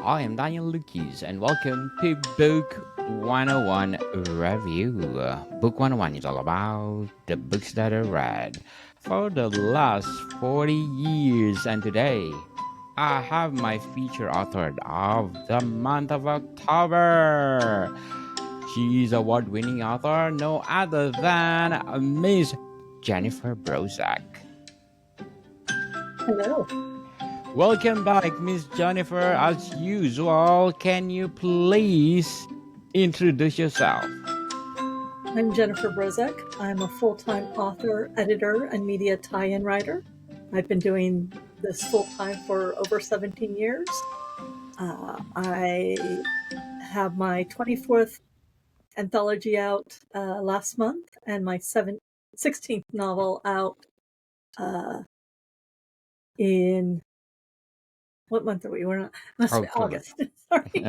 I am Daniel Lucas, and welcome to Book 101 Review. Book 101 is all about the books that I read for the last 40 years, and today I have my feature author of the month of October. She is award-winning author, no other than Miss Jennifer Brozek. Hello, Welcome back, Miss Jennifer. As usual, can you please introduce yourself? I'm Jennifer Brozek. I'm a full-time author, editor, and media tie-in writer. I've been doing this full-time for over 17 years. I have my 24th anthology out last month and my 16th novel out in what month are we? We're not, must be October. August. Sorry.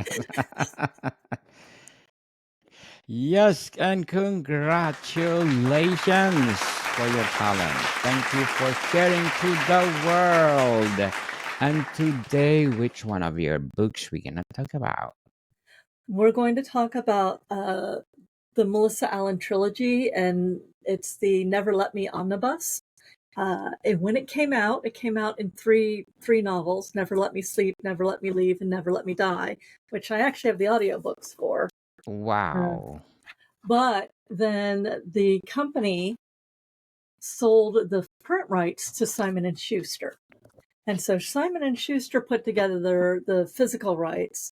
Yes, and congratulations for your talent. Thank you for sharing to the world. And today, which one of your books we gonna talk about? We're going to talk about the Melissa Allen trilogy, and it's the Never Let Me omnibus. And when it came out in three novels: Never Let Me Sleep, Never Let Me Leave, and Never Let Me Die, which I actually have the audiobooks for. Wow. But then the company sold the print rights to Simon and Schuster, and so Simon and Schuster put together the physical rights.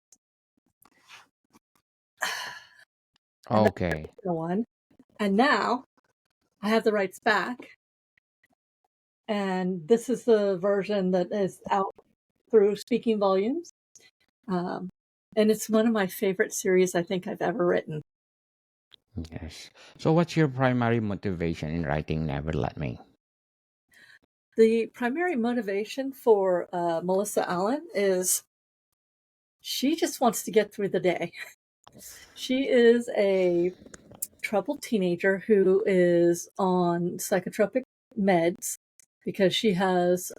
And Okay. that's the one. And now I have the rights back, and this is the version that is out through Speaking Volumes. And it's one of my favorite series I think I've ever written. Yes. So, what's your primary motivation in writing Never Let Me? The primary motivation for Melissa Allen is she just wants to get through the day. She is a troubled teenager who is on psychotropic meds because she has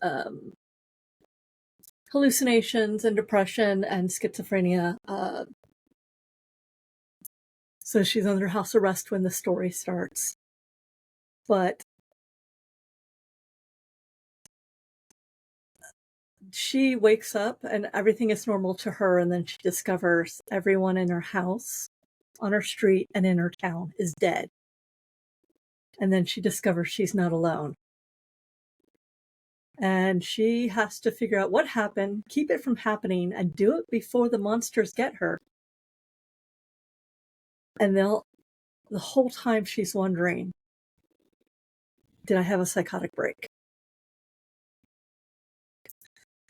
hallucinations and depression and schizophrenia. So she's under house arrest when the story starts. But she wakes up and everything is normal to her, and then she discovers everyone in her house, on her street, and in her town is dead. And then she discovers she's not alone. And she has to figure out what happened, keep it from happening, and do it before the monsters get her. And the whole time she's wondering, did I have a psychotic break?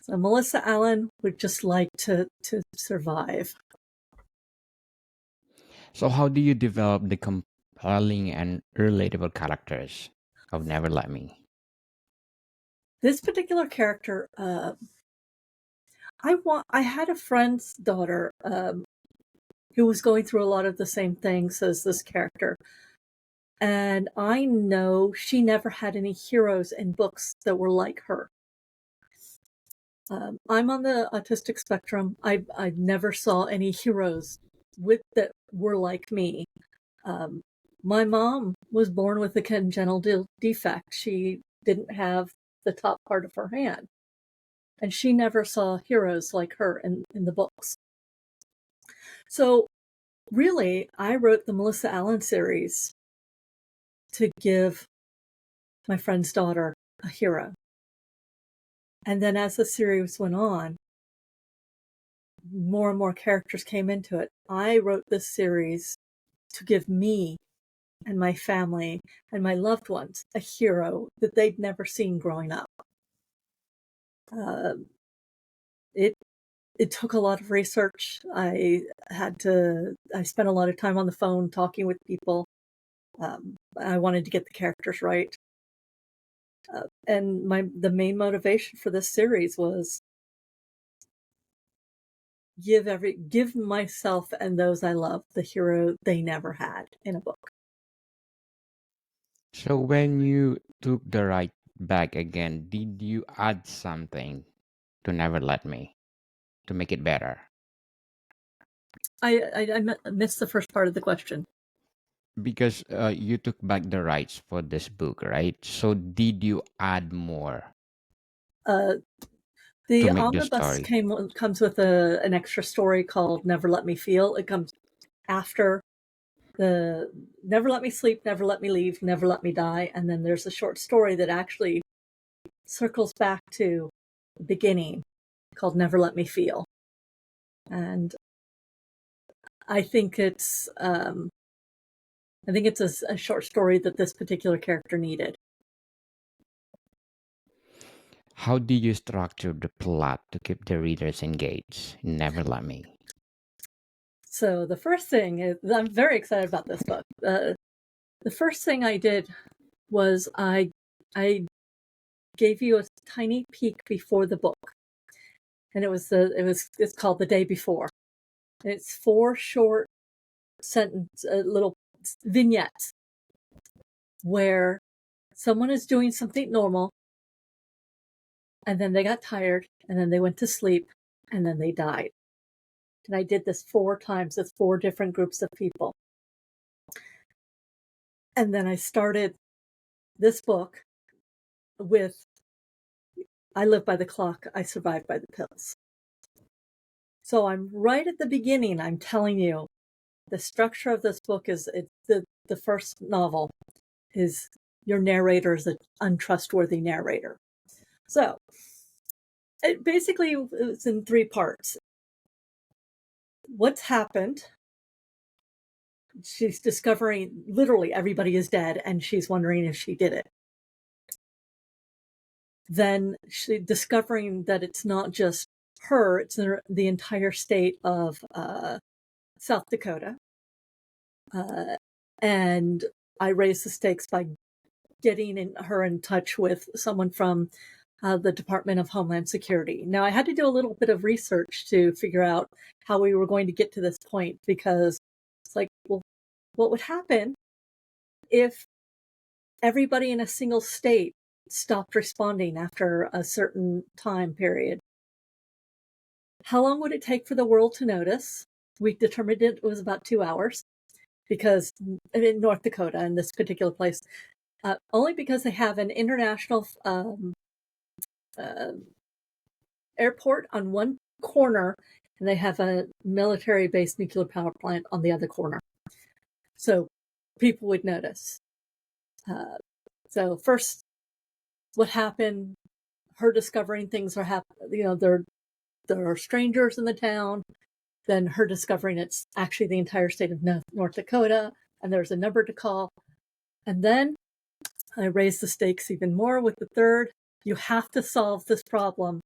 So Melissa Allen would just like to survive. So, how do you develop the compelling and relatable characters of Never Let Me? This particular character, I had a friend's daughter who was going through a lot of the same things as this character. And I know she never had any heroes in books that were like her. I'm on the autistic spectrum. I never saw any heroes that were like me. My mom was born with a congenital defect. She didn't have the top part of her hand, and she never saw heroes like her in the books. So really, I wrote the Melissa Allen series to give my friend's daughter a hero. And then as the series went on, more and more characters came into it. I wrote this series to give me and my family and my loved ones a hero that they'd never seen growing up. It took a lot of research. I spent a lot of time on the phone talking with people. I wanted to get the characters right. And the main motivation for this series was give myself and those I love the hero they never had in a book. So, when you took the right back again, did you add something to Never Let Me to make it better? I missed the first part of the question. Because you took back the rights for this book, right? So did you add more Uh, to the make the omnibus story? comes with an extra story called "Never Let Me Feel." It comes after the "Never Let Me Sleep, Never Let Me Leave, Never Let Me Die," and then there's a short story that actually circles back to the beginning called "Never Let Me Feel," and I think it's a short story that this particular character needed. How do you structure the plot to keep the readers engaged? Never Let Me. So the first thing is, I'm very excited about this book. The first thing I did was I gave you a tiny peek before the book, and it's called The Day Before. And it's 4 short little vignettes where someone is doing something normal, and then they got tired, and then they went to sleep, and then they died. And I did this 4 times with 4 different groups of people. And then I started this book with I live by the clock, I survive by the pills. So I'm right at the beginning, I'm telling you, the structure of this book is the first novel is your narrator is an untrustworthy narrator. So it basically is in 3 parts. What's happened? She's discovering literally everybody is dead, and she's wondering if she did it. Then she discovering that it's not just her, it's the entire state of South Dakota. And I raised the stakes by getting her in touch with someone from the Department of Homeland Security. Now, I had to do a little bit of research to figure out how we were going to get to this point, because it's like, well, what would happen if everybody in a single state stopped responding after a certain time period? How long would it take for the world to notice? We determined it was about 2 hours, because in North Dakota, in this particular place, only because they have an international airport on one corner, and they have a military-based nuclear power plant on the other corner. So people would notice. So first, what happened? Her discovering things are happening. There are strangers in the town. Then her discovering it's actually the entire state of North Dakota, and there's a number to call. And then I raised the stakes even more with the third. You have to solve this problem,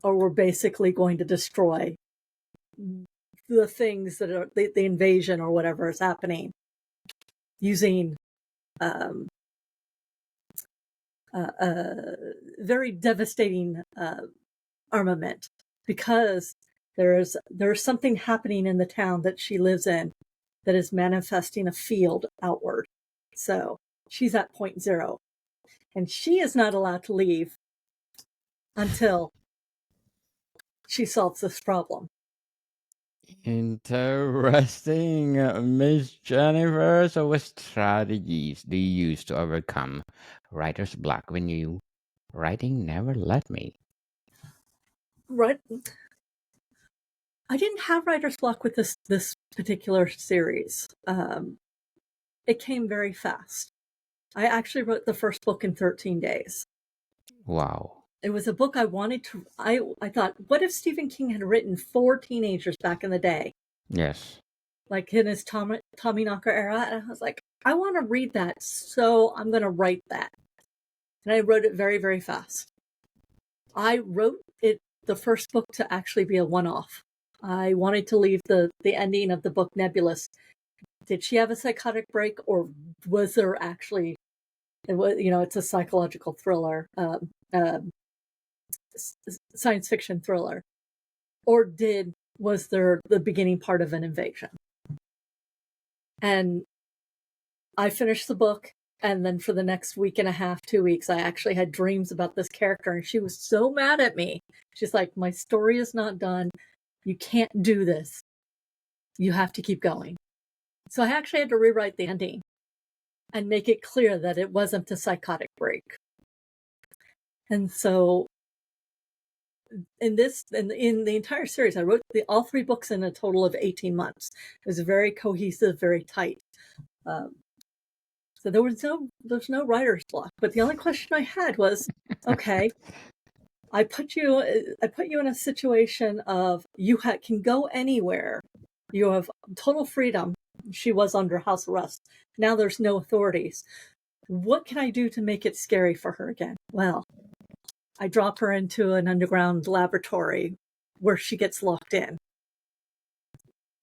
or we're basically going to destroy the things that are the invasion or whatever is happening using very devastating armament, because there's something happening in the town that she lives in that is manifesting a field outward. So she's at point 0, and she is not allowed to leave until she solves this problem. Interesting, Miss Jennifer. So, what strategies do you use to overcome writer's block when you writing Never Let Me? Right. I didn't have writer's block with this particular series. It came very fast. I actually wrote the first book in 13 days. Wow. It was a book I wanted to. I thought, what if Stephen King had written 4 teenagers back in the day, Yes. like in his Tommyknocker era? And I was like, I want to read that, so I'm going to write that. And I wrote it very, very fast. I wrote it, the first book, to actually be a one-off. I wanted to leave the ending of the book nebulous. Did she have a psychotic break, or was there actually? It's a psychological thriller, science fiction thriller, or was there the beginning part of an invasion? And I finished the book, and then for the next week and a half, 2 weeks, I actually had dreams about this character, and she was so mad at me. She's like, my story is not done. You can't do this. You have to keep going. So I actually had to rewrite the ending and make it clear that it wasn't a psychotic break. And so in the entire series, I wrote all 3 books in a total of 18 months. It was very cohesive, very tight. So there's no writer's block. But the only question I had was, okay, I put you in a situation of you can go anywhere. You have total freedom. She was under house arrest. Now there's no authorities. What can I do to make it scary for her again? Well, I drop her into an underground laboratory where she gets locked in.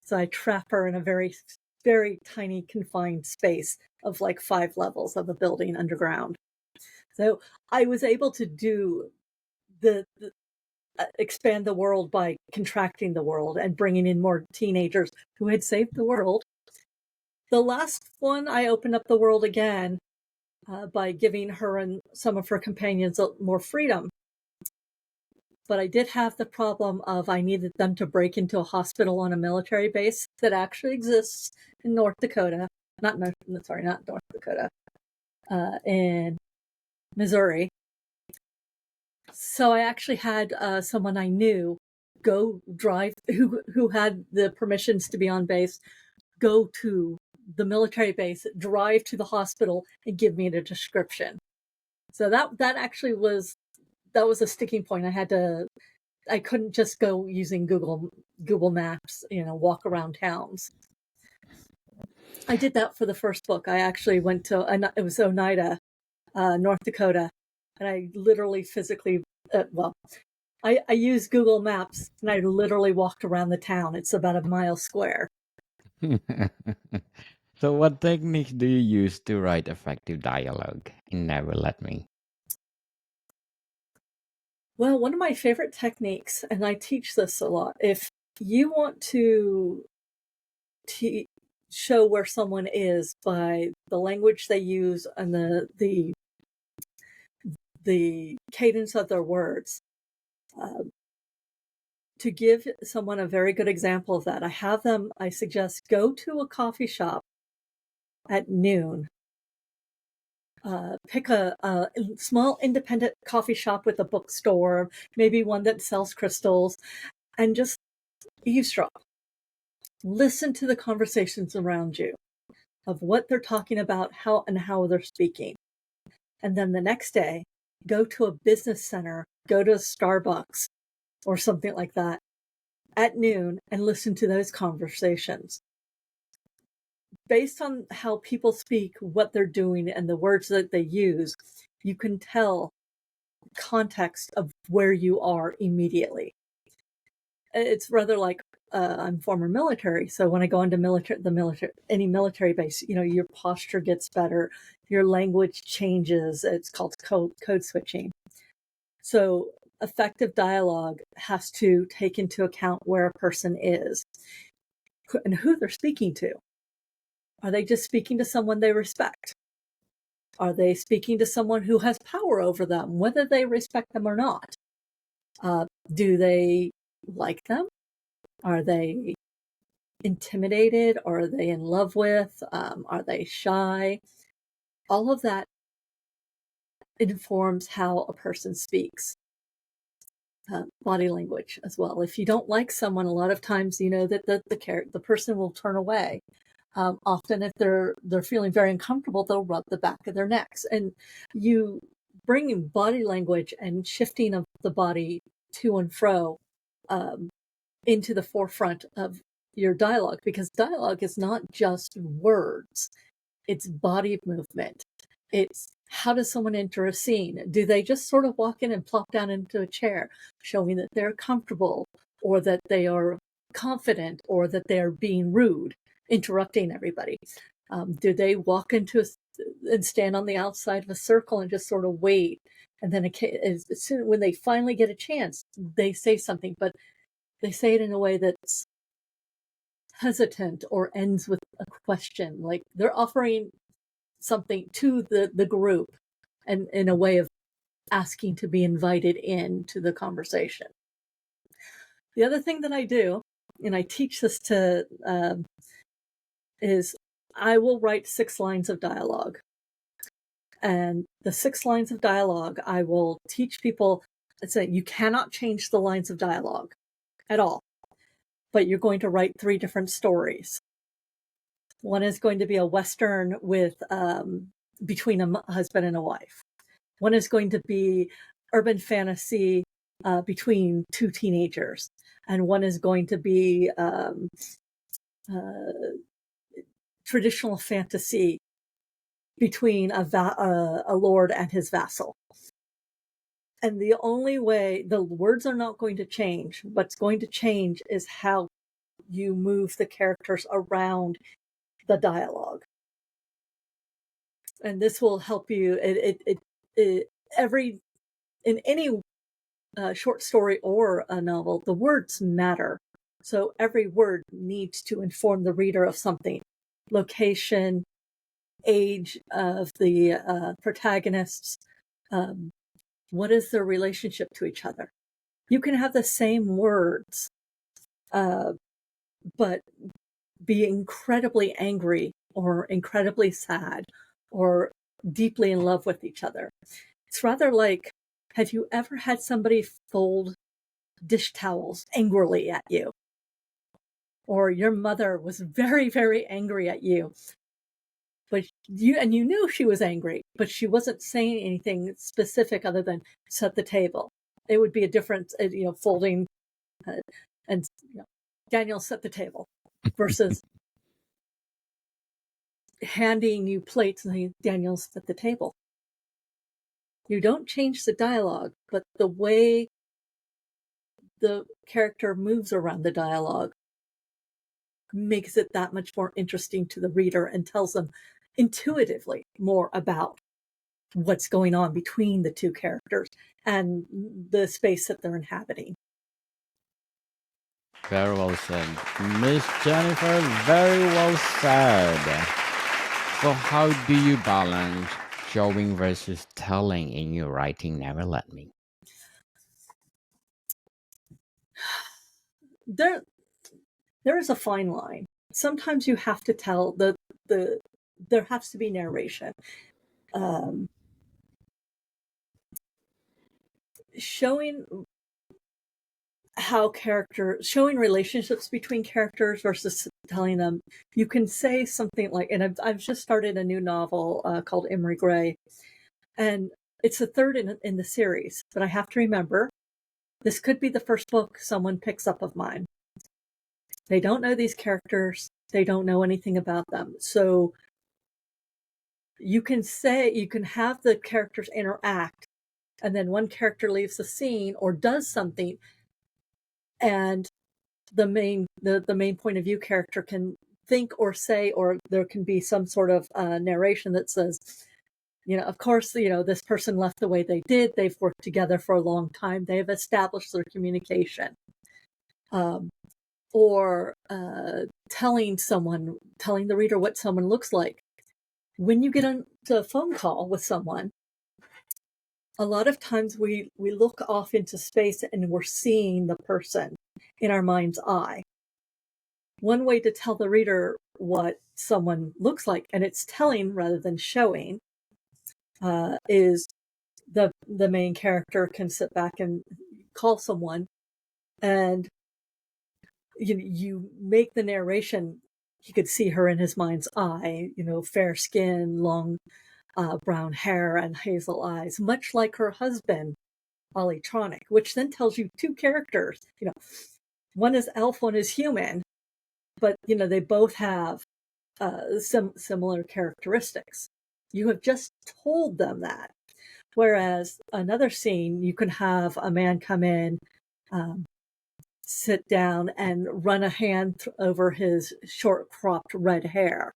So I trap her in a very, very tiny confined space of like 5 levels of a building underground. So I was able to do the expand the world by contracting the world and bringing in more teenagers who had saved the world. The last one, I opened up the world again by giving her and some of her companions more freedom. But I did have the problem of I needed them to break into a hospital on a military base that actually exists in North Dakota. Not North Dakota. In Missouri. So I actually had someone I knew go drive, who had the permissions to be on base, go to the military base, drive to the hospital, and give me the description. So that actually was a sticking point. I couldn't just go using Google Maps, walk around towns. I did that for the first book. I actually went to, it was Oneida, North Dakota, and I literally physically, I used Google Maps and I literally walked around the town. It's about a mile square. So, what techniques do you use to write effective dialogue in Never Let Me? Well, one of my favorite techniques, and I teach this a lot, if you want to show where someone is by the language they use and the cadence of their words, to give someone a very good example of that, I suggest go to a coffee shop at noon. Pick a small independent coffee shop with a bookstore, maybe one that sells crystals, and just eavesdrop. Listen to the conversations around you of what they're talking about, how they're speaking. And then the next day, go to a business center, go to a Starbucks or something like that at noon and listen to those conversations. Based on how people speak, what they're doing, and the words that they use, you can tell context of where you are immediately. It's rather like I'm former military, so when I go into any military base, your posture gets better, your language changes. It's called code switching. So effective dialogue has to take into account where a person is and who they're speaking to. Are they just speaking to someone they respect? Are they speaking to someone who has power over them, whether they respect them or not? Do they like them? Are they intimidated? Are they in love with? Are they shy? All of that informs how a person speaks. Body language as well. If you don't like someone, a lot of times that the person will turn away. Often, if they're feeling very uncomfortable, they'll rub the back of their necks. And you bringing body language and shifting of the body to and fro into the forefront of your dialogue, because dialogue is not just words, it's body movement. It's how does someone enter a scene? Do they just sort of walk in and plop down into a chair, showing that they're comfortable or that they are confident or that they are being rude, interrupting everybody? Do they walk into and stand on the outside of a circle and just sort of wait? And then when they finally get a chance, they say something, but they say it in a way that's hesitant or ends with a question. Like they're offering something to the group and in a way of asking to be invited into the conversation. The other thing that I do, and I teach this to, is I will write 6 lines of dialogue. And the 6 lines of dialogue, I will teach people and say, you cannot change the lines of dialogue at all, but you're going to write 3 different stories. One is going to be a Western with between a husband and a wife. One is going to be urban fantasy between 2 teenagers. And one is going to be traditional fantasy between a lord and his vassal. And the only way, the words are not going to change. What's going to change is how you move the characters around the dialogue. And this will help you. In any short story or a novel, the words matter. So every word needs to inform the reader of something: location, age of the protagonists, what is their relationship to each other. You can have the same words, but be incredibly angry or incredibly sad or deeply in love with each other. It's rather like, have you ever had somebody fold dish towels angrily at you? Or your mother was very, very angry at you, but you knew she was angry, but she wasn't saying anything specific other than set the table. It would be a difference, folding and Daniel, set the table, versus handing you plates and saying, Daniel, set the table. You don't change the dialogue, but the way the character moves around the dialogue makes it that much more interesting to the reader and tells them intuitively more about what's going on between the 2 characters and the space that they're inhabiting. Very well said. Miss Jennifer, very well said. So, how do you balance showing versus telling in your writing? Never Let Me. There is a fine line. Sometimes you have to tell there has to be narration. Showing showing relationships between characters versus telling them. You can say something like, and I've just started a new novel called Emery Gray, and it's the 3rd in the series, but I have to remember, this could be the first book someone picks up of mine. They don't know these characters. They don't know anything about them. So you can have the characters interact, and then one character leaves the scene or does something, and the main point of view character can think or say, or there can be some sort of narration that says, of course, this person left the way they did. They've worked together for a long time. They've established their communication. Or telling the reader what someone looks like. When you get on a phone call with someone, a lot of times we look off into space and we're seeing the person in our mind's eye. One way to tell the reader what someone looks like, and it's telling rather than showing, is the main character can sit back and call someone, and you make the narration. He could see her in his mind's eye, fair skin, long brown hair, and hazel eyes, much like her husband, Ollie Tronick, which then tells you 2 characters. One is elf, one is human, but they both have similar characteristics. You have just told them that. Whereas another scene, you can have a man come in, sit down and run a hand over his short cropped red hair,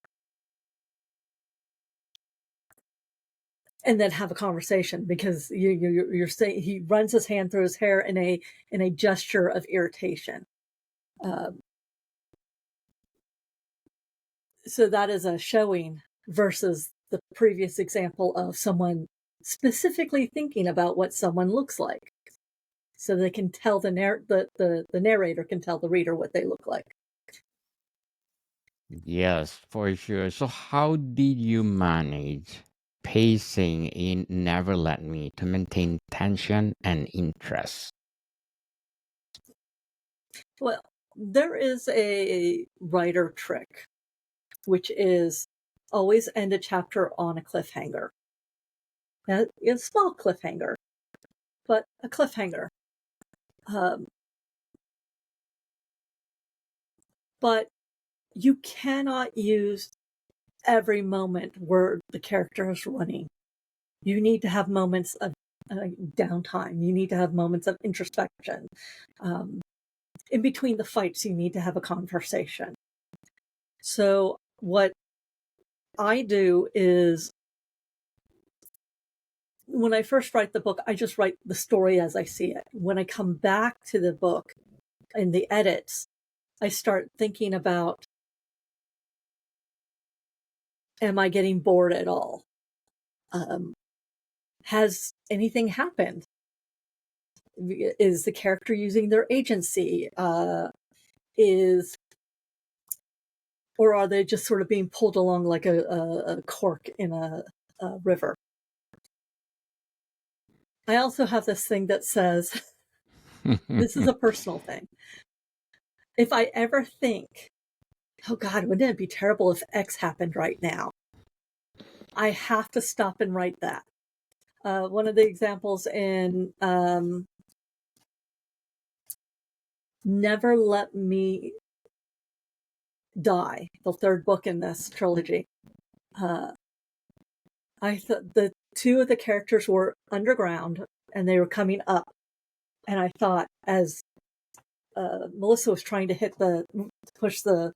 and then have a conversation, because you're saying he runs his hand through his hair in a gesture of irritation. So that is a showing versus the previous example of someone specifically thinking about what someone looks like. so they can tell the narrator can tell the reader what they look like. Yes, for sure. So, how did you manage pacing in Never Let Me to maintain tension and interest? Well, there is a writer trick, which is always end a chapter on a cliffhanger. Now, a small cliffhanger, but a cliffhanger. But you cannot use every moment where the character is running. You need to have moments of downtime. You need to have moments of introspection. In between the fights, you need to have a conversation. So what I do is, when I first write the book, I just write the story as I see it. When I come back to the book in the edits, I start thinking about, am I getting bored at all? Has anything happened? Is the character using their agency? Or are they just sort of being pulled along like a cork in a river? I also have this thing that says, this is a personal thing. If I ever think, oh God, wouldn't it be terrible if X happened right now? I have to stop and write that. One of the examples in Never Let Me Die, the third book in this trilogy, I thought the two of the characters were underground and they were coming up. And I thought, as Melissa was trying to push the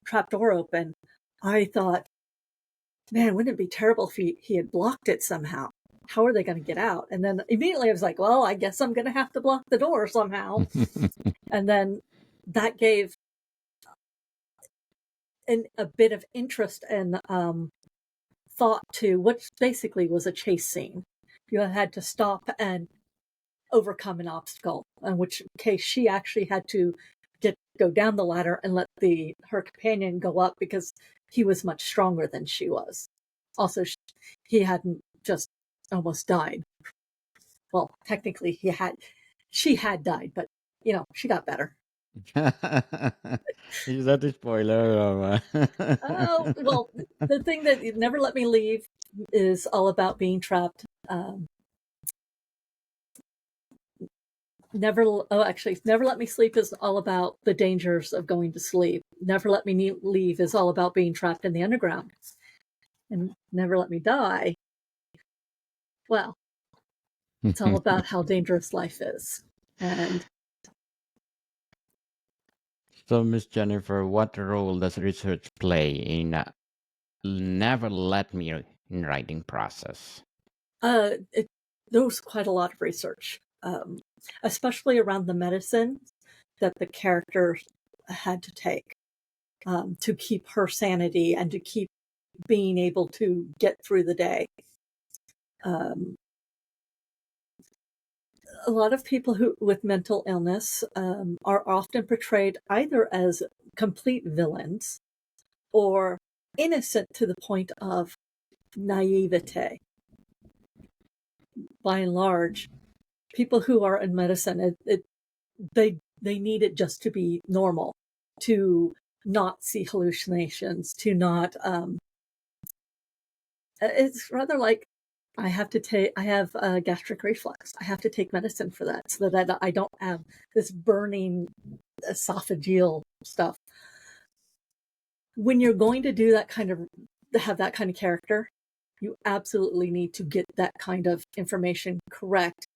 trap door open, I thought, man, wouldn't it be terrible if he had blocked it somehow? How are they going to get out? And then immediately I was like, well, I guess I'm going to have to block the door somehow. And then that gave a bit of interest and thought to what basically was a chase scene. You had to stop and overcome an obstacle, in which case she actually had to go down the ladder and let her companion go up because he was much stronger than she was. Also, he hadn't just almost died. Well, technically she had died, but she got better. Is that a spoiler? Oh, well, the thing that Never Let Me Leave is all about being trapped. Never Let Me Sleep is all about the dangers of going to sleep. Never Let Me Leave is all about being trapped in the underground. And Never Let Me Die, well, it's all about how dangerous life is. And So, Miss Jennifer, what role does research play in Never Let Me in writing process? there was quite a lot of research, especially around the medicine that the character had to take to keep her sanity and to keep being able to get through the day. A lot of people with mental illness are often portrayed either as complete villains or innocent to the point of naivete. By and large, people who are in medicine, they need it just to be normal, to not see hallucinations, to not. It's rather like I have gastric reflux. I have to take medicine for that so that I don't have this burning esophageal stuff. When you're going to do have that kind of character, you absolutely need to get that kind of information correct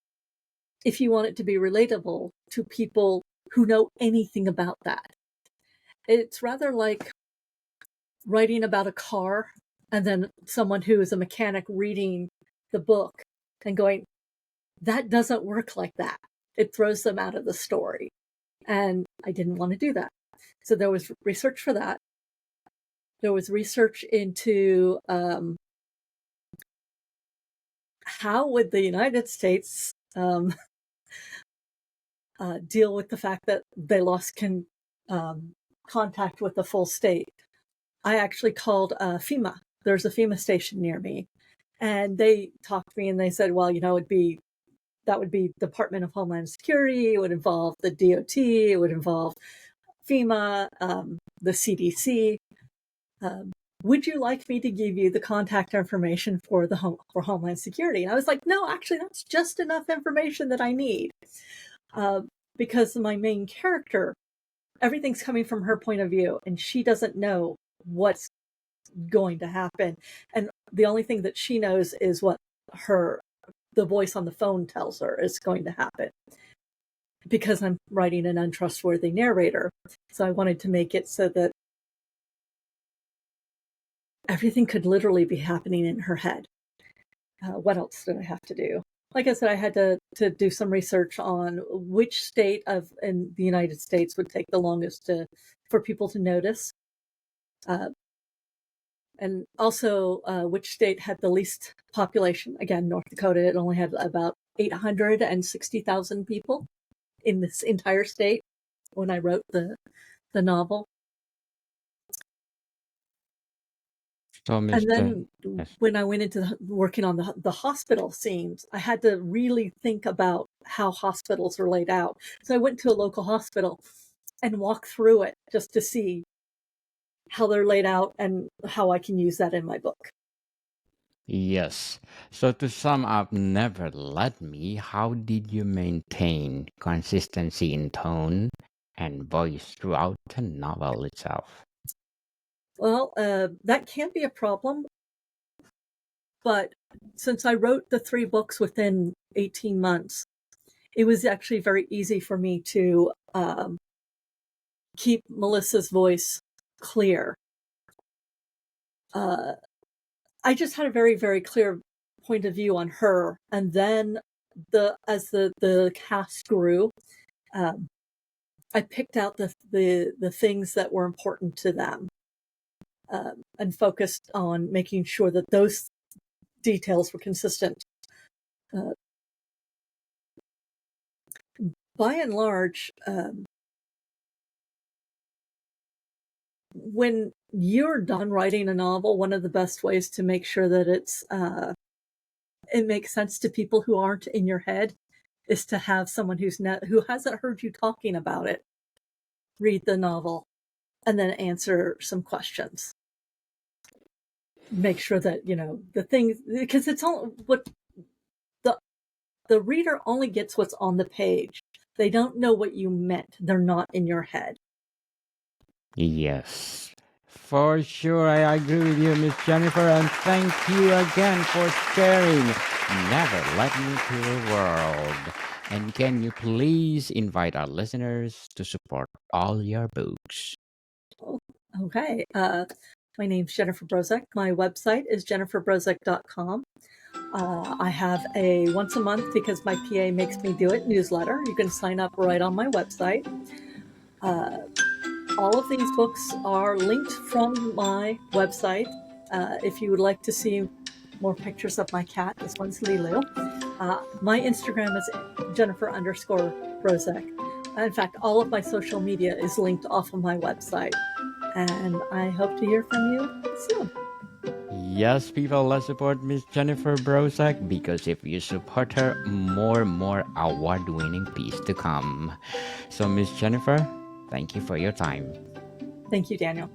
if you want it to be relatable to people who know anything about that. It's rather like writing about a car and then someone who is a mechanic reading the book and going, that doesn't work like that. It throws them out of the story. And I didn't want to do that. So there was research for that. There was research into how would the United States deal with the fact that they lost contact with the full state. I actually called FEMA. There's a FEMA station near me, and they talked to me and they said, well, that would be Department of Homeland Security. It would involve the DOT. It would involve FEMA, the CDC. Would you like me to give you the contact information for Homeland Security? And I was like, no, actually, that's just enough information that I need. Because my main character, everything's coming from her point of view, and she doesn't know what's going to happen. And the only thing that she knows is what the voice on the phone tells her is going to happen. Because I'm writing an untrustworthy narrator. So I wanted to make it so that everything could literally be happening in her head. What else did I have to do? Like I said, I had to do some research on which state in the United States would take the longest for people to notice. And also which state had the least population. Again, North Dakota, it only had about 860,000 people in this entire state when I wrote the novel. So, And then yes. when I went into working on the hospital scenes, I had to really think about how hospitals are laid out. So I went to a local hospital and walked through it just to see how they're laid out and how I can use that in my book. Yes. So to sum up, Never Let Me, how did you maintain consistency in tone and voice throughout the novel itself? Well, that can be a problem, but since I wrote the 3 books within 18 months, it was actually very easy for me to keep Melissa's voice clear. I just had a very, very clear point of view on her, and then as the cast grew, I picked out the things that were important to them, and focused on making sure that those details were consistent. By and large, when you're done writing a novel, one of the best ways to make sure that it makes sense to people who aren't in your head is to have someone who hasn't heard you talking about it read the novel and then answer some questions. Make sure that the things, because it's all what the reader only gets what's on the page. They don't know what you meant. They're not in your head. Yes. For sure, I agree with you, Miss Jennifer, and thank you again for sharing Never Let Me to the World. And can you please invite our listeners to support all your books? Okay. My name's Jennifer Brozek. My website is jenniferbrozek.com. I have a once a month, because my PA makes me do it, newsletter. You can sign up right on my website. All of these books are linked from my website. If you would like to see more pictures of my cat, this one's Lilu. My Instagram is Jennifer_Brozek. In fact, all of my social media is linked off of my website. And I hope to hear from you soon. Yes, people, let's support Miss Jennifer Brozek, because if you support her, more award-winning pieces to come. So, Miss Jennifer, thank you for your time. Thank you, Daniel.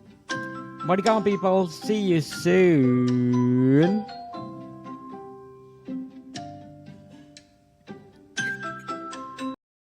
More to come, people. See you soon.